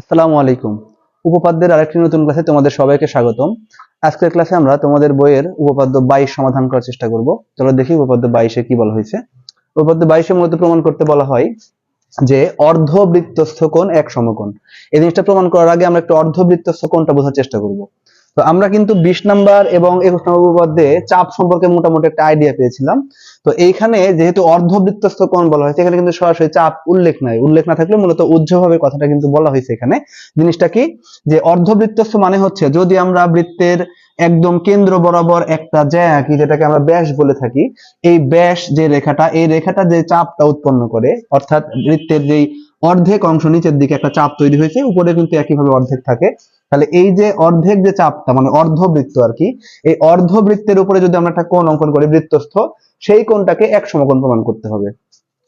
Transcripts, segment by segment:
আসসালামু আলাইকুম। উপপাদ্যের আরেকটি নতুন ক্লাসে তোমাদের সবাইকে স্বাগতম। আজকের ক্লাসে আমরা তোমাদের বইয়ের উপপাদ্য 22 সমাধান করার চেষ্টা করব। চলো দেখি উপপাদ্য 22 কি বলা হয়েছে। উপপাদ্য 22 মূলত প্রমাণ করতে বলা হয় যে অর্ধবৃত্তস্থ কোণ এক সমকোণ। এই জিনিসটা প্রমাণ করার আগে আমরা একটু অর্ধবৃত্তস্থ কোণটা বোঝার চেষ্টা করব। তো আমরা কিন্তু 20 নাম্বার এবং 21 নম্বর উপপাদ্যে চাপ সম্পর্কে মোটামুটি একটা আইডিয়া পেয়েছিলাম। তো এইখানে যেহেতু অর্ধবৃত্তস্থ কোণ বলা হয়েছে, এখানে কিন্তু সরাসরি চাপ উল্লেখ নাই। উল্লেখ না থাকলে মূলত উহ্যভাবে কথাটা কিন্তু বলা হয়েছে। এখানে জিনিসটা কি, যে অর্ধবৃত্তস্থ মানে হচ্ছে যদি আমরা বৃত্তের একদম কেন্দ্র বরাবর একটা জ্যা আঁকি, যেটাকে আমরা ব্যাস বলে থাকি, এই ব্যাস যে রেখাটা, এই রেখাটা যে চাপটা উৎপন্ন করে, অর্থাৎ বৃত্তের যেই অর্ধেক অংশ নিচের দিকে একটা চাপ তৈরি হয়েছে, উপরে কিন্তু একইভাবে অর্ধেক থাকে। তাহলে এই যে অর্ধেক যে চাপটা মানে অর্ধবৃত্ত আর কি, এই অর্ধবৃত্তের উপরে যদি আমরা একটা কোণ অঙ্কন করি বৃত্তস্থ, সেই কোণটাকে এক সমকোণ প্রমাণ করতে হবে।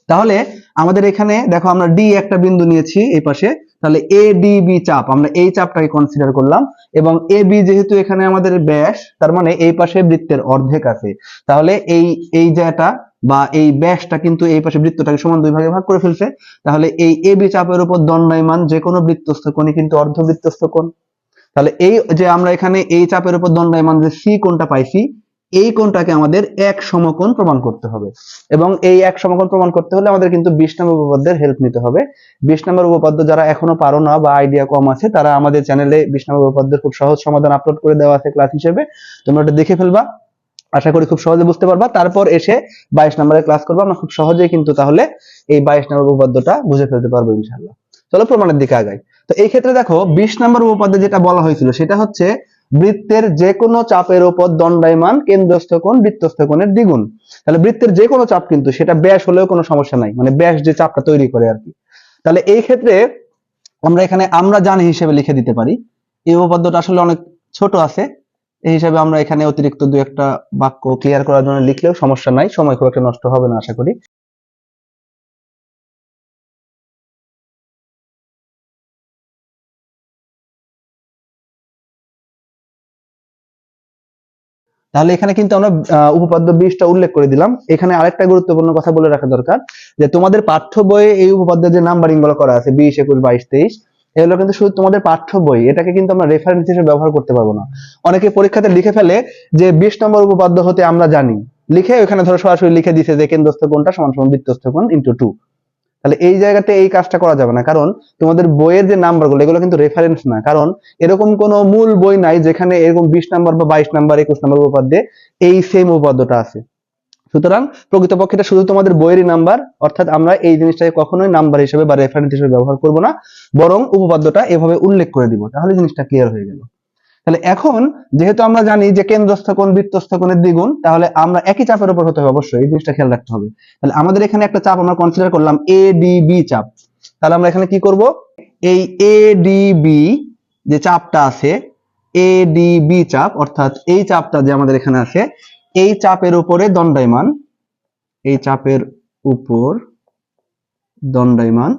তাহলে আমাদের এখানে দেখো আমরা ডি একটা বিন্দু নিয়েছি এই পাশে, তাহলে এ ডি বি চাপ, আমরা এই চাপটাকে কনসিডার করলাম, এবং এ বি যেহেতু এখানে আমাদের ব্যাস, তার মানে এই পাশে বৃত্তের অর্ধেক আছে। তাহলে এই যেটা বা এই ব্যাসটা কিন্তু এই পাশে বৃত্তটাকে সমান দুই ভাগে ভাগ করে ফেলছে। তাহলে এই এ বি চাপের উপর দণ্ডায়মান যে কোনো বৃত্তস্থ কোণই কিন্তু অর্ধবৃত্তস্থ কোণ। তাহলে এই যে আমরা এখানে এই চাপের উপর দণ্ডায়মান যে সি কোণটা পাইছি, এই কোণটাকে আমাদের এক সমকোণ প্রমাণ করতে হবে। এবং এই এক সমকোণ প্রমাণ করতে হলে আমাদের কিন্তু 20 নম্বর উপপাদ্যের হেল্প নিতে হবে। 20 নম্বর উপপাদ্য যারা এখনো পারো না বা আইডিয়া কম আছে, তারা আমাদের চ্যানেলে 20 নম্বর উপপাদ্যের খুব সহজ সমাধান আপলোড করে দেওয়া আছে ক্লাস হিসেবে, তোমরা ওটা দেখে ফেলবা। আশা করি খুব সহজে বুঝতে পারবা। তারপর এসে 22 নম্বরের ক্লাস করবো, আমরা খুব সহজেই কিন্তু তাহলে এই 22 নম্বর উপপাদ্যটা বুঝে ফেলতে পারবো ইনশাআল্লাহ। চলো প্রমাণের দিকে আগাই। তো এই ক্ষেত্রে দেখো 20 নম্বর উপপাদ্যে যেটা বলা হয়েছিল সেটা হচ্ছে বৃত্তের যে কোনো চাপের উপর দণ্ডায়মান কেন্দ্রস্থ কোণ বৃত্তস্থ কোণের দ্বিগুণ। তাহলে বৃত্তের যে কোনো চাপ কিন্তু সেটা ব্যাস হলেও কোনো সমস্যা নাই, মানে ব্যাস যে চাপটা তৈরি করে আর কি। তাহলে এই ক্ষেত্রে আমরা এখানে আমরা জানি হিসেবে লিখে দিতে পারি। এই উপপাদ্যটা আসলে অনেক ছোট আছে, এই হিসাবে আমরা এখানে অতিরিক্ত দুই একটা বাক্য ক্লিয়ার করার জন্য লিখলেও সমস্যা নাই, সময় খুব একটা নষ্ট হবে না আশা করি। তাহলে এখানে কিন্তু আমরা উপপাদ্য 20টা উল্লেখ করে দিলাম। এখানে আরেকটা গুরুত্বপূর্ণ কথা বলে রাখা দরকার, যে তোমাদের পাঠ্য বইয়ে এই উপপাদ্যের যে নাম্বারিং গুলো করা আছে 20, 21, 22, 23, এগুলো কিন্তু শুধু তোমাদের পাঠ্য বই, এটাকে কিন্তু আমরা রেফারেন্স হিসেবে ব্যবহার করতে পারবো না। অনেকে পরীক্ষাতে লিখে ফেলে যে 20 নম্বর উপপাদ্য হতে আমরা জানি, লিখে ওখানে ধরো সরাসরি লিখে দিছে যে কেন্দ্রস্থ কোণটা সমান সমান বৃত্তস্থ কোণ ইনটু 2। তাহলে এই জায়গাতে এই কাজটা করা যাবে না, কারণ তোমাদের বইয়ের যে নাম্বারগুলো এগুলো কিন্তু রেফারেন্স না। কারণ এরকম কোন মূল বই নাই যেখানে এরকম 20 নাম্বার বা 22 নাম্বার 21 নাম্বার উপপাদ্যে এই সেম উপপাদ্যটা আছে। সুতরাং প্রকৃতপক্ষে এটা শুধু তোমাদের বইয়েরই নাম্বার, অর্থাৎ আমরা এই জিনিসটাকে কখনোই নাম্বার হিসেবে বা রেফারেন্স হিসেবে ব্যবহার করব না, বরং উপপাদ্যটা এভাবে উল্লেখ করে দিব, তাহলে জিনিসটা ক্লিয়ার হয়ে গেল। তাহলে এখন যেহেতু আমরা জানি যে কেন্দ্রস্থ কোণ বৃত্তস্থ কোণের দ্বিগুণ, তাহলে আমরা একই চাপের উপর হতে হবে, অবশ্যই এই জিনিসটা খেয়াল রাখতে হবে। তাহলে আমাদের এখানে একটা চাপ আমরা কনসিডার করলাম এডিবি চাপ। তাহলে আমরা এখানে কি করব, এই এডিবি যে চাপটা আছে, এডিবি চাপ, অর্থাৎ এই চাপটা যে আমাদের এখানে আছে, এই চাপের উপরে দণ্ডায়মান, এই চাপের উপর দণ্ডায়মান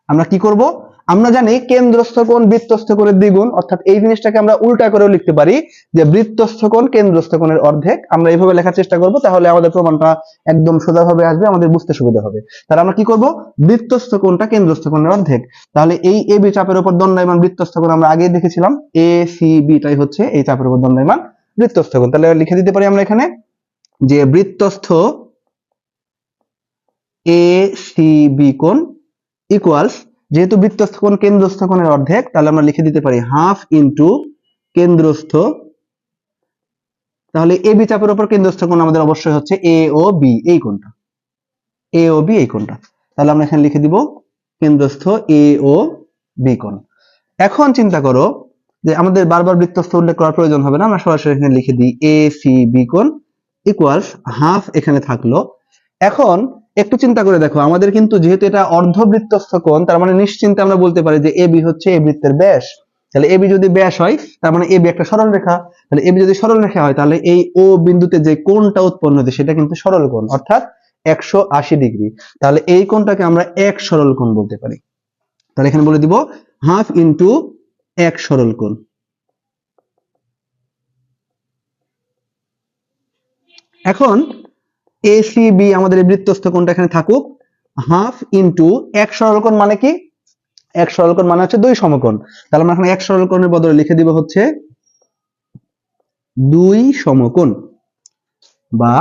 আমরা কি করব, আমরা জানি কেন্দ্রস্থ কোণ বৃত্তস্থ কোণের দ্বিগুণ, অর্থাৎ এই জিনিসটাকে আমরা উল্টা করেও লিখতে পারি যে বৃত্তস্থ কোণ কেন্দ্রস্থ কোণের অর্ধেক। আমরা এইভাবে লেখার চেষ্টা করব, তাহলে আমাদের প্রমাণটা একদম সোজাভাবে আসবে, আমাদের বুঝতে সুবিধা হবে। তাহলে আমরা কি করব, বৃত্তস্থ কোণটা কেন্দ্রস্থ কোণের অর্ধেক। তাহলে এই এবি চাপের উপর দণ্ডায়মান বৃত্তস্থ কোণ আমরা আগেই দেখেছিলাম, এ সি বিটাই হচ্ছে এই চাপের উপর দণ্ডায়মান বৃত্তস্থ কোণ। তাহলে লিখে দিতে পারি আমরা এখানে যে বৃত্তস্থ এ সি বি কোণ ইকুয়ালস, যেহেতু বৃত্তস্থ কোণ কেন্দ্রস্থ কোণের অর্ধেক, তাহলে আমরা লিখে দিতে পারি হাফ ইনটু কেন্দ্রস্থ। তাহলে এ বি চাপের উপর কেন্দ্রস্থ কোণ আমাদের অবশ্যই হচ্ছে এ ও বি, এই কোণটা এ ও বি, এই কোণটা। তাহলে আমরা এখানে লিখে দিব কেন্দ্রস্থ এ ও বি কোণ। এখন চিন্তা করো যে আমাদের বারবার বৃত্তস্থ উল্লেখ করার প্রয়োজন হবে না, আমরা সরাসরি এখানে লিখে দিই এ সি বি কোণ ইকুয়ালস হাফ এখানে থাকলো। এখন একটু চিন্তা করে দেখো, আমাদের কিন্তু যেহেতু এটা অর্ধবৃত্তস্থ কোণ, তার মানে নিশ্চিন্তে আমরা বলতে পারি যে এবি হচ্ছে এই বৃত্তের ব্যাস। তাহলে এবি যদি ব্যাস হয়, তার মানে এবি একটা সরল রেখা। তাহলে এবি যদি সরল রেখা হয়, তাহলে এই ও বিন্দুতে যে কোণটা উৎপন্ন হচ্ছে সেটা কিন্তু সরল কোণ, অর্থাৎ 180 ডিগ্রি। তাহলে এই কোণটাকে আমরা এক সরল কোণ বলতে পারি। তাহলে এখানে বলে দিব হাফ ইনটু এক সরল কোণ। এখন এসিবি আমাদের এই বৃত্তস্থ কোণটা এখানে থাকুক, হাফ ইনটু এক সরল কোণ মানে কি, এক সরলকোণ মানে হচ্ছে দুই সমকোণ, তাহলে আমরা এখানে এক সরলকোণের বদলে লিখে দিব হচ্ছে দুই সমকোণ, বা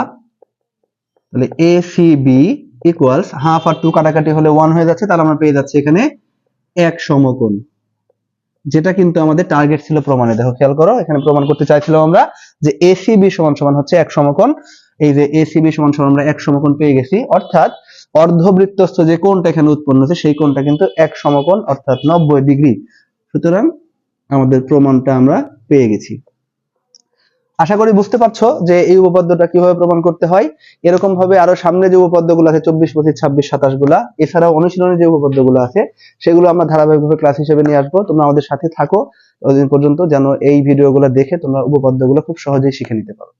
তাহলে এসিবি ইকুয়ালস হাফ আর টু কাটাকাটি হলে 1 হয়ে যাচ্ছে, তাহলে আমরা পেয়ে যাচ্ছি এখানে এক সমকোণ, যেটা কিন্তু আমাদের টার্গেট ছিল প্রমাণে। দেখো খেয়াল করো, এখানে প্রমাণ করতে চাইছিলাম আমরা যে এসিবি সমান সমান হচ্ছে এক সমকোণ। এই যে এসিবি সমান সমান আমরা এক সমকোণ পেয়ে গেছি, অর্থাৎ অর্ধবৃত্তস্থ যে কোণটা এখানে উৎপন্ন হচ্ছে সেই কোণটা কিন্তু এক সমকোণ অর্থাৎ 90 ডিগ্রি। সুতরাং আমাদের প্রমাণটা আমরা পেয়ে গেছি। আশা করি বুঝতে পারছো যে এই উপপাদ্যটা কিভাবে প্রমাণ করতে হয়। এরকম ভাবে আরো সামনে যে উপপাদ্যগুলো আছে 24, 25, 26, 27 গুলা, এছাড়াও অনুশীলনের যে উপপাদ্যগুলো আছে সেগুলো আমরা ধারাবাহিকভাবে ক্লাস হিসেবে নিয়ে আসবো। তোমরা আমাদের সাথে থাকো ততদিন পর্যন্ত, যেন এই ভিডিওগুলো দেখে তোমরা উপপাদ্যগুলো খুব সহজেই শিখে নিতে পারো।